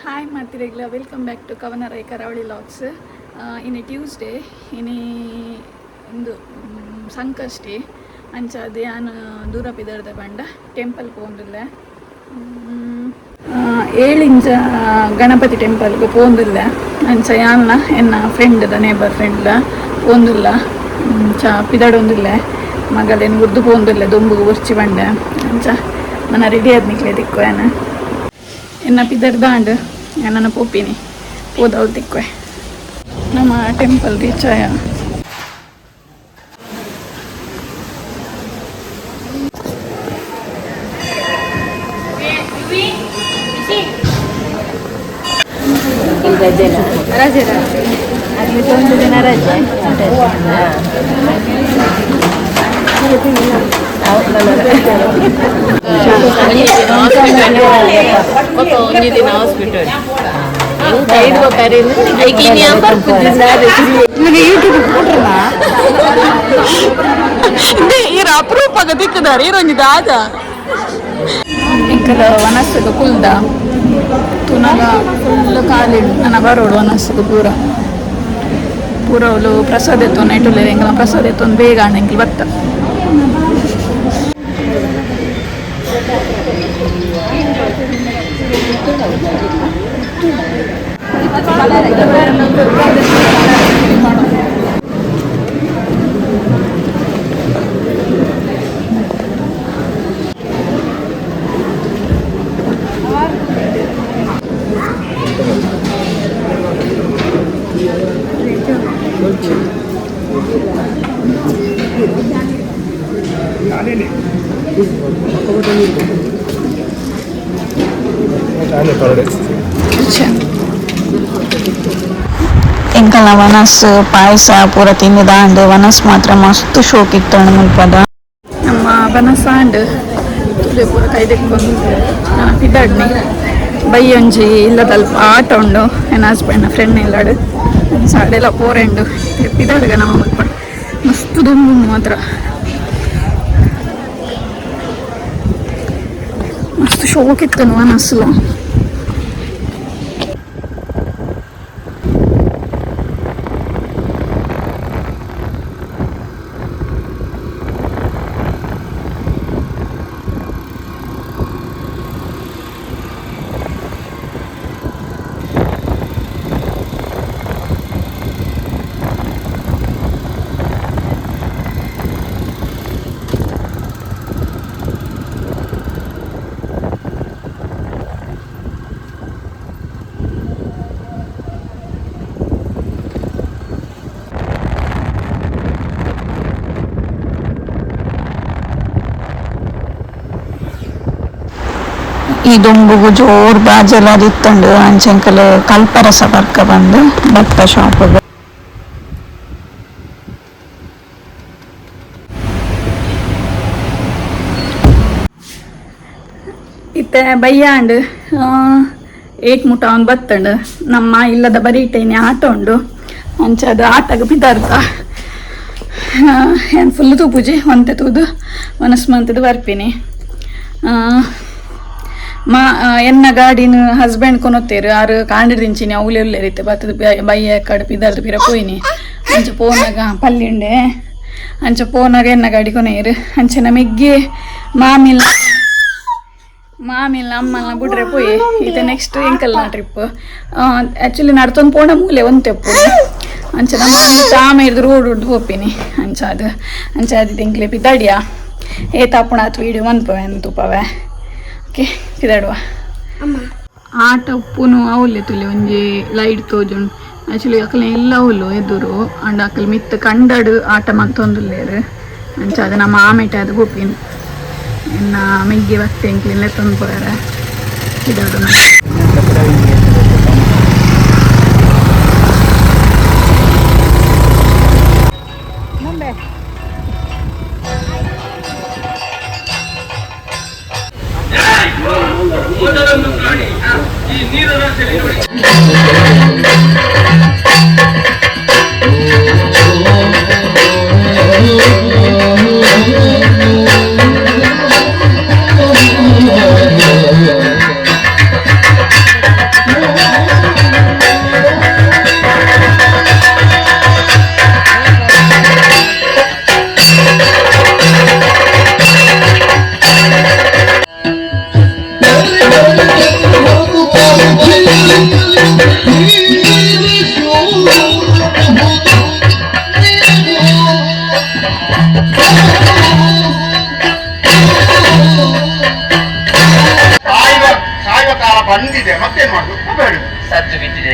Hi ಮಾತಿರೆಗ್ಲ welcome back to ಕವನರೈ ಕರಾವಳಿ logs. ಇನ್ನು Tuesday ಇನಿ ಇಂದು ಸಂಕಷ್ಟಿ ಅಂಚಾದ ಯಾನು ದೂರ ಪಿದರ್ದ ಬಂಡ ಟೆಂಪಲ್ ಪೋಂದಿಲ್ಲ. 7 ಇಂಚ ಗಣಪತಿ ಟೆಂಪಲ್ಗೆ ಪೋಂದಿಲ್ಲ ಅಂಚ ಯಾನ್ನ ಎನ್ನ ಫ್ರೆಂಡ್ದ ನೇಬರ್ ಫ್ರೆಂಡ್ದ ಪೋಂದಿಲ್ಲ ಚ ಪಿದಡೊಂದಿಲ್ಲ ಮಗಲೇನು ಉರ್ದು ಪೋಂದಿಲ್ಲ ದೊಂಬುಗು ಉರ್ಚಿ ಬಂಡೆ ಅಂಚ ಮನ ರೆಡಿ ಆದ್ನಿಕ್ಲೆ ತಿಕ್ಕು ಎನ್ನ ಪಿದರ್ದಾಂಡ್ ನನ್ನ ಪೋಪಿನಿ ಪೋದವ್ರು ತಿಕ್ವೆ ನಮ್ಮ ಟೆಂಪಲ್ ರೀಚ್ ಆಯ. ರಜೆ ಅಲ್ಲಿ ಒಂದು ದಿನ ರಜೆ ಒಂದು ದಿನ ಹಾಸ್ಪಿಟಲ್ ಅಪರೂಪಗ ತಿಕ್ಕದಾರ ಇರೊಂದಿದ ಆದ ಇಂಕಲ ವನಸ್ಸದ ಕುಲ್ದ ತುನಗ ಫುಲ್ ಕಾಲಿಡು ನನ್ನ ಬರೋಡು ವನಸ್ಸದ ಪೂರ ಪೂರ ಅವಳು ಪ್ರಸಾದ ಎತ್ತು ನೈಟುಲ್ಲ ಎಂಕಲ ಪ್ರಸಾದ ಎತ್ತು ಒಂದು ಬೇಗ ಎಂಕಲ್ ಬತ್ತ ಎಂಕಲ್ನ ವನಸ್ ಪಾಯಸ ಪೂರ ತಿಂದಿದಾಂಡ್ ವನಸ್ ಮಾತ್ರ ಮಸ್ತ್ ಶೋಕ್ ಇತ್ತು ಮುಲ್ಪದ ನಮ್ಮ ವನಸಾಂಡ್ ತುಲೆ ಪೂರ ಕೈದೆಕ್ಕೊಂಡು ಪಿದಾಡ್ನಿ ಬೈಯೊಂಜಿ ಇಲ್ಲದಲ್ಪ ಆಟ ಉಂಡು ನನ್ನ ಹಸ್ಬೆಂಡ್ನ ಫ್ರೆಂಡ್ ಇಲ್ಲಾಡು ಸಾಡೆಲ್ಲ ಪೋರೆಂಡು ಪಿದಾಡ್ಗ ನಮ್ಮ ಮುಲ್ಪ ಮಸ್ತ್ ದುಂಬು ಮಾತ್ರ ಮಸ್ತ್ ಶೋಕ್ ಇತ್ತು ವನಸ್ಲು. ಈ ದೊಂಬುಗು ಜೋರ್ ಬಾಜೆಲ್ಲ ದಿತ್ತಂಡು ಅಂಚೆಂಕಲ್ ಕಲ್ಪರಸ ಬರ್ಕ ಬಂದು ಭತ್ತ ಶಾಪ್ಗೆ ಇತ್ತೆ ಬಯ್ಯಾಂಡ್ 8 ಮುಟ ಅವ್ನು ಬತ್ತಂಡು ನಮ್ಮ ಇಲ್ಲದ ಬರೀಟೇನೆ ಆಟ ಉಂಡು ಅಂಚದ ಆಟಗ ಬಿದ್ದಾರ್ತ ಏನು ಫುಲ್ ತೂಪುಜಿ ಒಂತೆ ತೂದು ಮನಸ್ಮಂತದ್ದು ಬರ್ಪಿನಿ ಎನ್ನ ಗಾಡಿನ ಹಸ್ಬೆಂಡ್ ಕೊನೊತ್ತೇರು ಆರು ಕಾಂಡಿದಿಂಚಿನಿ ಅವಲೆ ಉಲ್ಲೇರಿತ್ತೆ ಬತ್ತದ ಬಯ್ಯ ಕಡೆ ಪಿದಾರ್ದು ಪಿರ ಪೋಯಿನಿ ಅಂಚ ಪೋನಾಗ ಪಲ್ಲಿಂಡೆ ಅಂಚ ಪೋನಾಗ ಎನ್ನ ಗಾಡಿ ಕೊನೆಯರು ಅಂಚನ ಮೆಗ್ಗಿ ಮಾಮಿಲ್ಲ ಅಮ್ಮನ ಬಿಡ್ರೆ ಪೋಯಿ ಇದು ನೆಕ್ಸ್ಟ್ ಎಂಕಲ್ನ ಟ್ರಿಪ್ ಆ್ಯಕ್ಚುಲಿ ನಡ್ತೊಂದು ಪೋಣ ಮೂಲೆ ಒಂತೆಪ್ಪು ಅಂಚ ನಮ್ಮ ತಾಮ ಇರ್ದು ರೋಡ್ ಉಡ್ದು ಹೋಗ್ತೀನಿ ಅಂಚ ಅದು ಎಂಕ್ಲೆ ಪಿದಾಡಿಯಾ ಏತಾಪುಣ ಆತು ವೀಡಿಯೋ ಮನ್ಪವೆ ಅಂತುಪವೆ ಓಕೆ ಪಿದಾಡುವ ಆಟ ಉಪ್ಪುನು ಅವಲೆ ತುಲೆ ಒಂಜಿ ಲೈಟ್ ತೋಜುಂಡು ಆ್ಯಕ್ಚುಲಿ ಅಕಲ್ನ ಎಲ್ಲ ಅವಲು ಎದುರು ಅಂಡ್ ಅಕಲ್ ಮಿತ್ತ ಕಂಡಡು ಆಟ ಮಂತೊಂದುಲ್ಲೇರು ಅಂಚ ಅದು ನಮ್ಮ ಆಮೆಟೆ ಅದು ಗೊಪ್ಪಿನ ಇನ್ನು ಮೆಗ್ಗಿ ಬತ್ತೆ ಎಂಕ್ಲೆಲ್ಲ ತಂದು ಪೋಯಾರ ಪಿದಾಡು ಸತ್ತು ಬಿದ್ದಿದೆ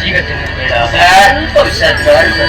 ಈಗ ತಿನ್ನಬೇಡ ಸ್ವಲ್ಪ ವಿಶ್ರಾಂತಿ ಮಾಡು.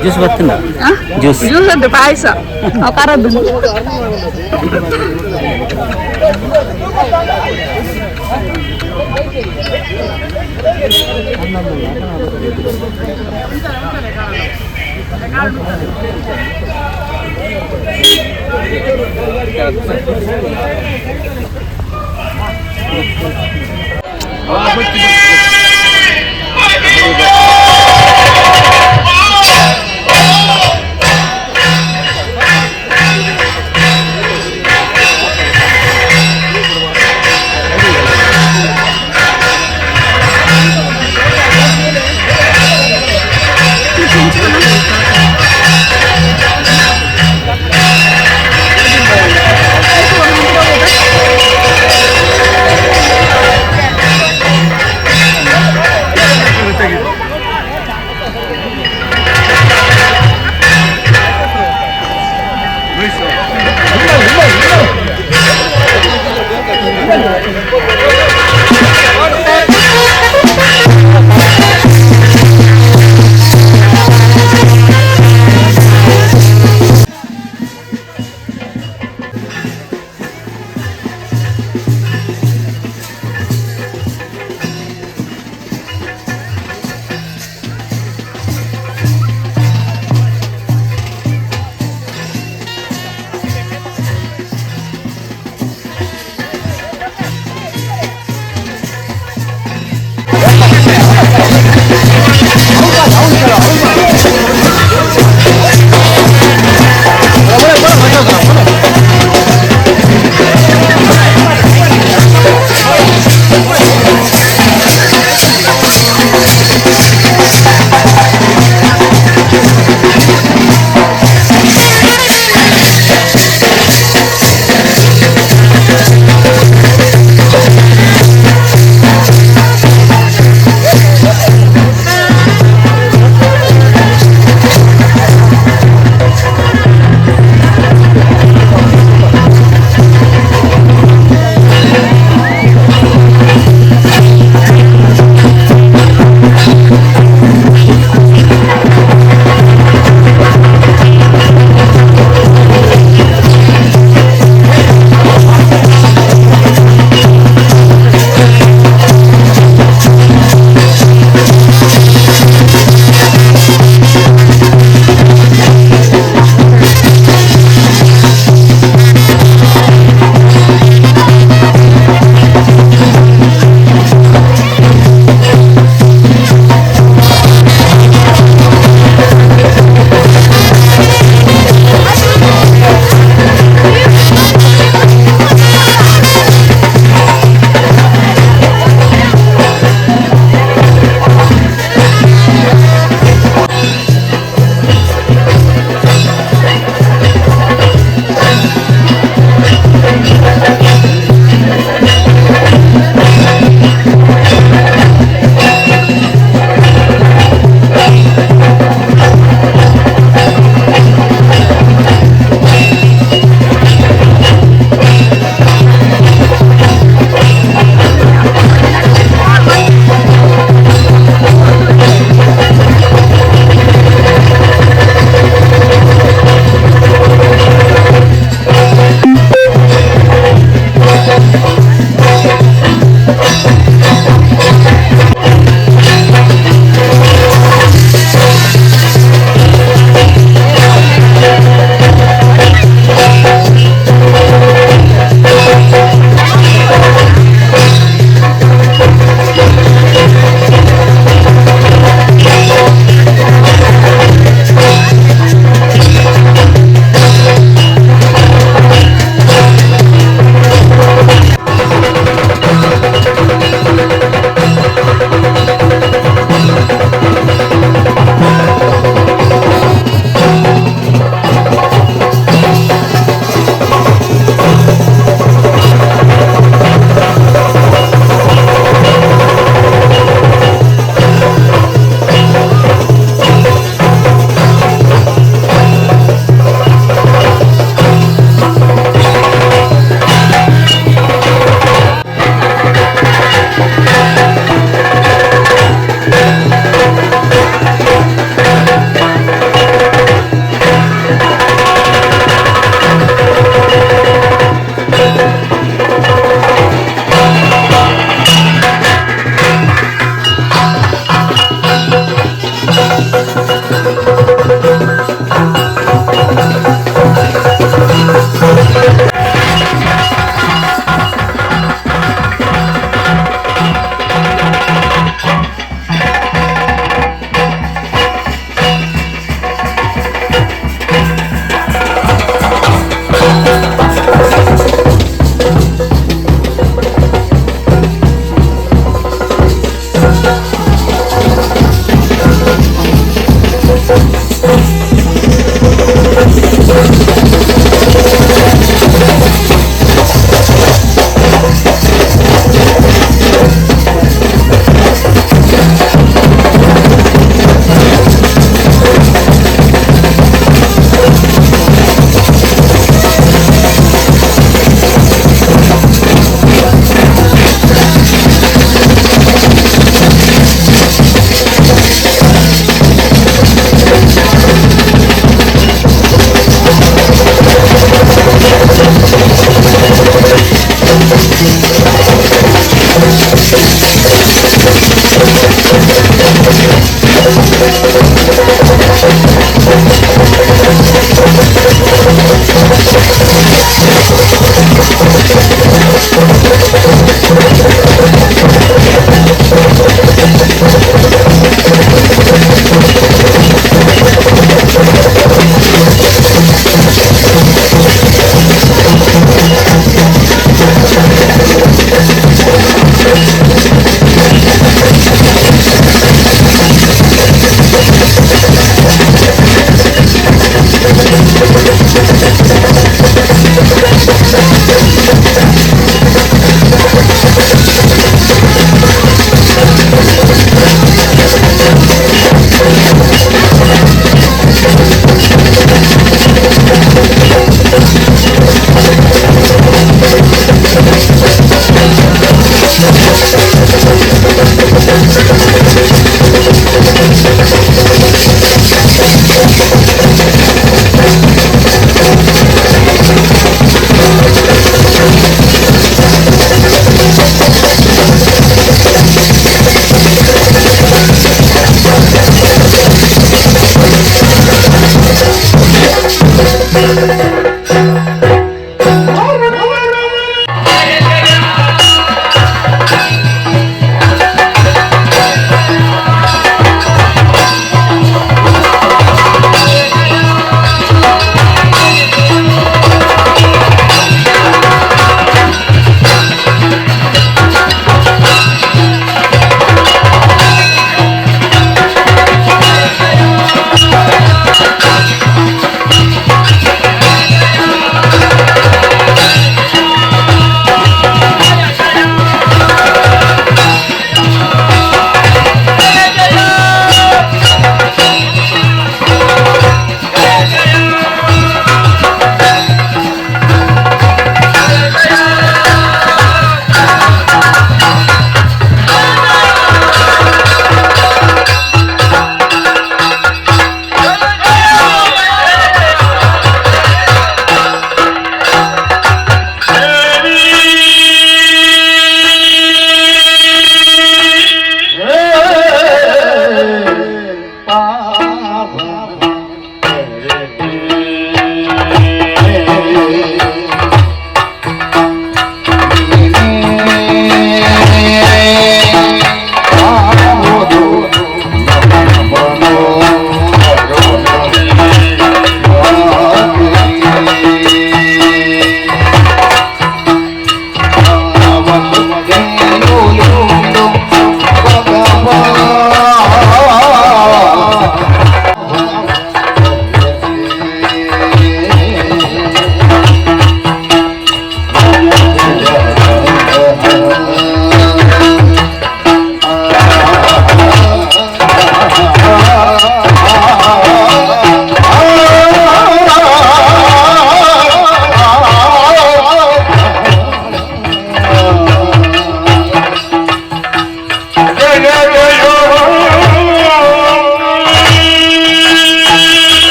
ಜ್ಯೂಸ್ ಬರ್ತಿಲ್ಲ ಜ್ಯೂಸ್ ಜ್ಯೂಸ್ ಅದು ಪಾಯಸ ಖಾರದ್ದು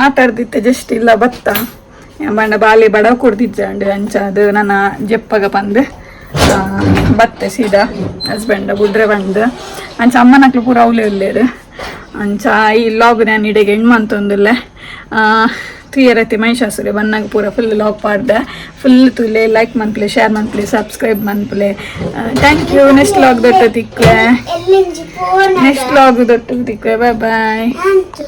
ಆಟಾಡ್ದಿತ್ತೆ ಜಸ್ಟ್ ಇಲ್ಲ ಬತ್ತ ಬಂಡ ಬಾಲಿ ಬಡ ಕೊಡ್ತಿದ್ದೆ ಅಂಚ ಅದು ನನ್ನ ಜಪ್ಪಗ ಬಂದು ಬತ್ತೆ ಸೀದಾ ಹಸ್ಬೆಂಡ್ ಬುಡ್ರೆ ಬಂದು ಅಂಚ ಅಮ್ಮನಕ್ಲು ಪೂರ ಅವಲೇ ಉಳ್ಳೇರು ಅಂಚ ಈ ಲಾಗ್ ನಾನು ಇಡೆಗೆ ಹೆಣ್ಣು ಅಂತಂದಿಲ್ಲ ತುಯರತಿ ಮಹಿಷಾಸುರೆ ಬನ್ನಾಗ ಪೂರ ಫುಲ್ ಲಾಗ್ ಪಾಡ್ದೆ ಫುಲ್ ತುಲೆ ಲೈಕ್ ಮನ್ಪ್ಲೆ ಶೇರ್ ಮನ್ಪ್ಲೆ ಸಬ್ಸ್ಕ್ರೈಬ್ ಮನ್ಪ್ಲೆ ಥ್ಯಾಂಕ್ ಯು ನೆಕ್ಸ್ಟ್ ಲಾಗ್ ದೊಡ್ಡ ತಿಕ್ವೆ ಬಾಯ್ ಬಾಯ್